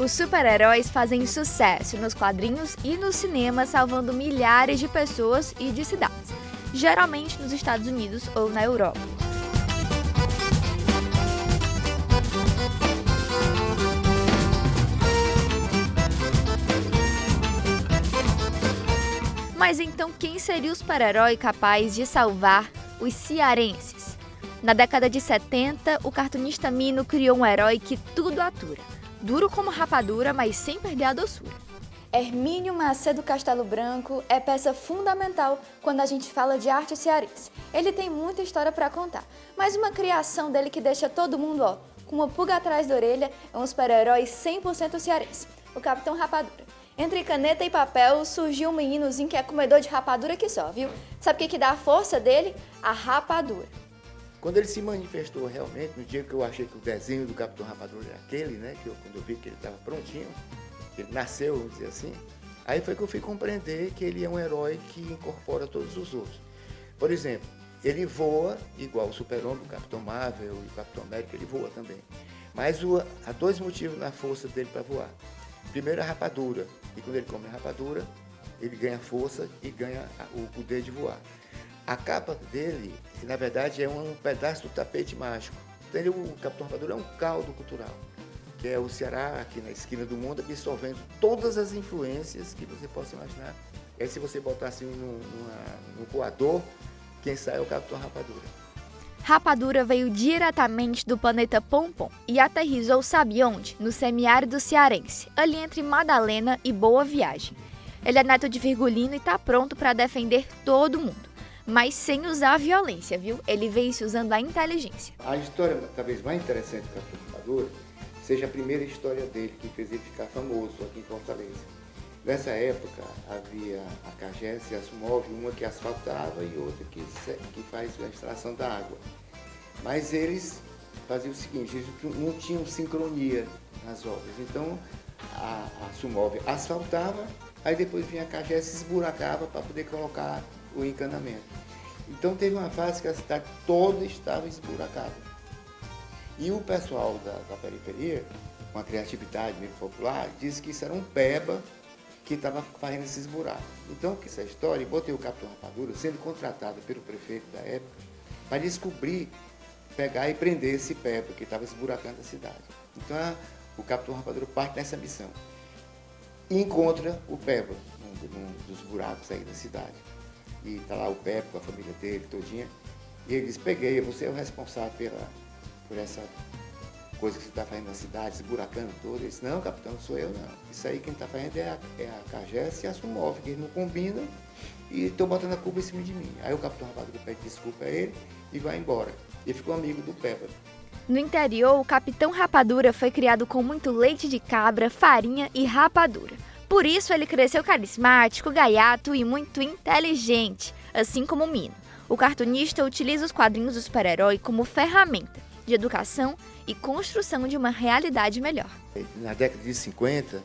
Os super-heróis fazem sucesso nos quadrinhos e no cinema, salvando milhares de pessoas e de cidades, geralmente nos Estados Unidos ou na Europa. Mas então quem seria o super-herói capaz de salvar os cearenses? Na década de 70, o cartunista Mino criou um herói que tudo atura. Duro como rapadura, mas sem perder a doçura. Hermínio Macedo Castelo Branco é peça fundamental quando a gente fala de arte cearense. Ele tem muita história para contar, mas uma criação dele que deixa todo mundo, com uma pulga atrás da orelha, é um super-herói 100% cearense, o Capitão Rapadura. Entre caneta e papel surgiu um meninozinho que é comedor de rapadura que só, viu? Sabe o que dá a força dele? A rapadura. Quando ele se manifestou realmente, no dia que eu achei que o desenho do Capitão Rapadura era aquele, né? Quando eu vi que ele estava prontinho, ele nasceu, vamos dizer assim, aí foi que eu fui compreender que ele é um herói que incorpora todos os outros. Por exemplo, ele voa, igual o Super-Homem, o Capitão Marvel e o Capitão América, ele voa também. Mas há dois motivos na força dele para voar. Primeiro, a rapadura, e quando ele come a rapadura, ele ganha força e ganha o poder de voar. A capa dele, na verdade, é um pedaço do tapete mágico. Então, o Capitão Rapadura é um caldo cultural, que é o Ceará, aqui na esquina do mundo, absorvendo todas as influências que você possa imaginar. E aí, se você botar assim num coador, quem sai é o Capitão Rapadura. Rapadura veio diretamente do planeta Pompom e aterrissou sabe onde? No semiárido cearense, ali entre Madalena e Boa Viagem. Ele é neto de Virgulino e está pronto para defender todo mundo. Mas sem usar a violência, viu? Ele veio se usando a inteligência. A história talvez mais interessante do Capitão Rapadura seja a primeira história dele, que fez ele ficar famoso aqui em Fortaleza. Nessa época havia a Cagés e a Sumov, uma que asfaltava e outra que faz a extração da água. Mas eles faziam o seguinte, eles não tinham sincronia nas obras. Então a Sumov asfaltava, aí depois vinha a Cagés e se esburacava para poder colocar o encanamento. Então teve uma fase que a cidade toda estava esburacada. E o pessoal da periferia, com a criatividade meio popular, disse que isso era um peba que estava fazendo esses buracos. Então, essa história, eu botei o Capitão Rapadura sendo contratado pelo prefeito da época para descobrir, pegar e prender esse peba que estava esburacando a cidade. Então, o Capitão Rapadura parte nessa missão. E encontra o peba num dos buracos aí da cidade. E está lá o Pepe com a família dele todinha. E ele diz, peguei, você é o responsável por essa coisa que você está fazendo na cidade, esse buracano todo. Ele disse, não, capitão, não sou eu não. Isso aí quem está fazendo é a Cagés e a Sumov, que eles não combinam e estão botando a culpa em cima de mim. Aí o Capitão Rapadura pede desculpa a ele e vai embora. E ficou amigo do Pepe. No interior, o Capitão Rapadura foi criado com muito leite de cabra, farinha e rapadura. Por isso, ele cresceu carismático, gaiato e muito inteligente, assim como o Mino. O cartunista utiliza os quadrinhos do super-herói como ferramenta de educação e construção de uma realidade melhor. Na década de 50,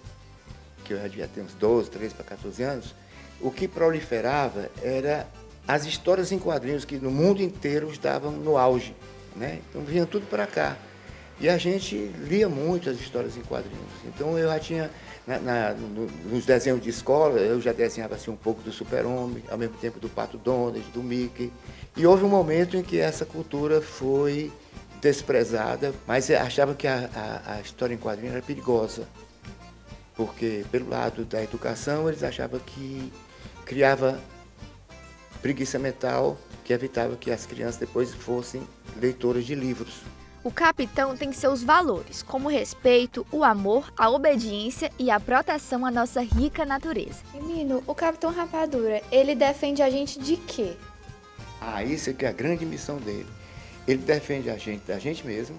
que eu já devia ter uns 12, 13 para 14 anos, o que proliferava era as histórias em quadrinhos que no mundo inteiro estavam no auge, né? Então vinha tudo para cá. E a gente lia muito as histórias em quadrinhos. Então eu já tinha, nos desenhos de escola, eu já desenhava assim, um pouco do Super-Homem, ao mesmo tempo do Pato Donald, do Mickey. E houve um momento em que essa cultura foi desprezada, mas achava que a história em quadrinhos era perigosa. Porque pelo lado da educação, eles achavam que criava preguiça mental, que evitava que as crianças depois fossem leitoras de livros. O capitão tem seus valores, como o respeito, o amor, a obediência e a proteção à nossa rica natureza. E Mino, o Capitão Rapadura, ele defende a gente de quê? Isso é que é a grande missão dele. Ele defende a gente da gente mesmo,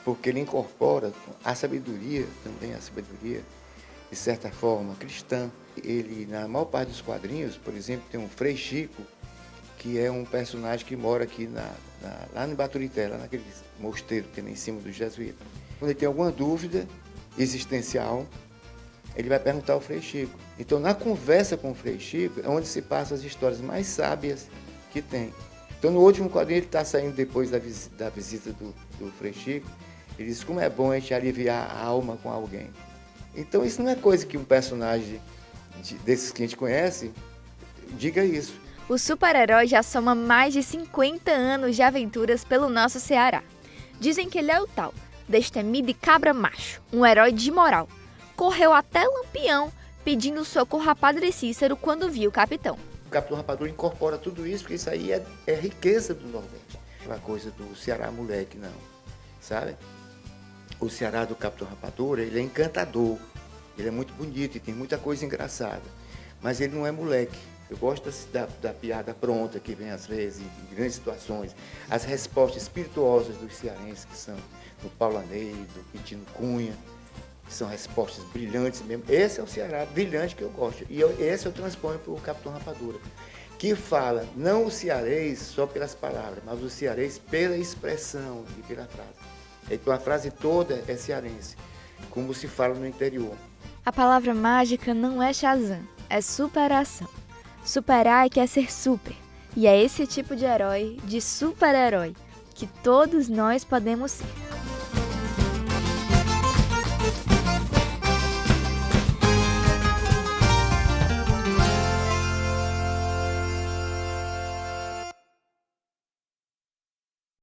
porque ele incorpora a sabedoria, também a sabedoria, de certa forma, cristã. Ele, na maior parte dos quadrinhos, por exemplo, tem um Frei Chico, que é um personagem que mora aqui lá no Baturité, lá naquele mosteiro que tem lá em cima do Jesuíta. Quando ele tem alguma dúvida existencial, ele vai perguntar ao Frei Chico. Então, na conversa com o Frei Chico, é onde se passam as histórias mais sábias que tem. Então, no último quadrinho, ele está saindo depois da visita do Frei Chico, ele diz como é bom a gente aliviar a alma com alguém. Então isso não é coisa que um personagem desses que a gente conhece diga isso. O super-herói já soma mais de 50 anos de aventuras pelo nosso Ceará. Dizem que ele é o tal, destemido e cabra macho, um herói de moral. Correu até Lampião pedindo socorro a Padre Cícero quando viu o capitão. O Capitão Rapadura incorpora tudo isso, porque isso aí é riqueza do Nordeste. Aquela coisa do Ceará moleque, não, sabe? O Ceará do Capitão Rapadura, ele é encantador, ele é muito bonito e tem muita coisa engraçada, mas ele não é moleque. Eu gosto da piada pronta que vem às vezes em grandes situações, as respostas espirituosas dos cearenses, que são do Paulanei, do Quintino Cunha, que são respostas brilhantes mesmo. Esse é o Ceará brilhante que eu gosto, e esse eu transponho para o Capitão Rapadura, que fala não o cearês só pelas palavras, mas o cearês pela expressão e pela frase. Então a frase toda é cearense, como se fala no interior. A palavra mágica não é Shazam, é superação. Superar é que é ser super, e é esse tipo de herói, de super-herói, que todos nós podemos ser.